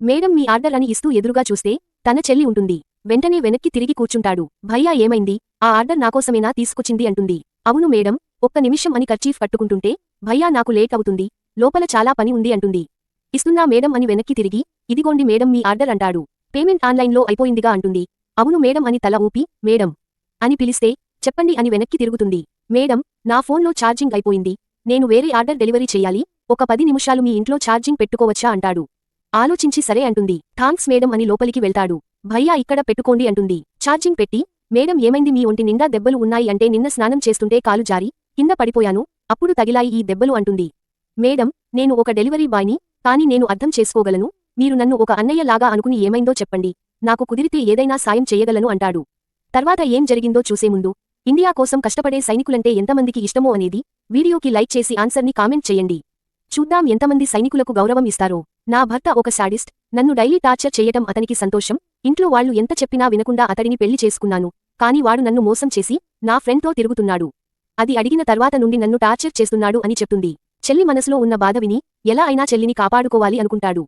Madam మీ order అని ఇస్తూ ఎదురుగా చూస్తే తన చెల్లి ఉంటుంది. వెంటనే వెనక్కి తిరిగి కూర్చుంటాడు. భయ్యా ఏమైంది? ఆ ఆర్డర్ నాకోసమేనా తీసుకొచ్చింది అంటుంది. అవును మేడం, ఒక్క నిమిషం అని కర్చీఫ్ కట్టుకుంటుంటే భయ్యా నాకు లేట్ అవుతుంది, లోపల చాలా పని ఉంది అంటుంది. ఇస్తున్నా మేడం అని వెనక్కి తిరిగి ఇదిగోండి మేడం మీ ఆర్డర్ అంటాడు. పేమెంట్ ఆన్లైన్లో అయిపోయిందిగా అంటుంది. అవును మేడం అని తల ఊపి మేడం అని పిలిస్తే చెప్పండి అని వెనక్కి తిరుగుతుంది. మేడం, నా ఫోన్లో ఛార్జింగ్ అయిపోయింది, నేను వేరే ఆర్డర్ డెలివరీ చెయ్యాలి, ఒక 10 నిమిషాలు మీ ఇంట్లో ఛార్జింగ్ పెట్టుకోవచ్చా అంటాడు. ఆలోచించి సరే అంటుంది. థాంక్స్ మేడం అని లోపలికి వెళ్తాడు. భయ్యా ఇక్కడ పెట్టుకోండి అంటుంది. ఛార్జింగ్ పెట్టి మేడం ఏమైంది మీ ఒంటి నిండా దెబ్బలు ఉన్నాయి అంటే నిన్న స్నానం చేస్తుంటే కాలు జారి కింద పడిపోయాను, అప్పుడు తగిలాయి ఈ దెబ్బలు అంటుంది. మేడం, నేను ఒక డెలివరీ బాయ్ని, కానీ నేను అర్థం చేసుకోగలను, మీరు నన్ను ఒక అన్నయ్య లాగా అనుకుని ఏమైందో చెప్పండి, నాకు కుదిరితే ఏదైనా సాయం చెయ్యగలను అంటాడు. తర్వాత ఏం జరిగిందో చూసే ముందు ఇండియా కోసం కష్టపడే సైనికులంటే ఎంతమందికి ఇష్టమో అనేది వీడియోకి లైక్ చేసి ఆన్సర్ని కామెంట్ చేయండి. చూద్దాం ఎంతమంది సైనికులకు గౌరవం ఇస్తారో. నా భర్త ఒక శాడిస్ట్, నన్ను డైలీ టార్చర్ చెయ్యటం అతనికి సంతోషం, ఇంట్లో వాళ్ళు ఎంత చెప్పినా వినకుండా అతడిని పెళ్లి చేసుకున్నాను, కానీ వాడు నన్ను మోసం చేసి నా ఫ్రెండ్తో తిరుగుతున్నాడు, అది అడిగిన తర్వాత నుండి నన్ను టార్చర్ చేస్తున్నాడు అని చెప్తుంది. చెల్లి మనసులో ఉన్న బాధ విని ఎలా అయినా చెల్లిని కాపాడుకోవాలి అనుకుంటాడు.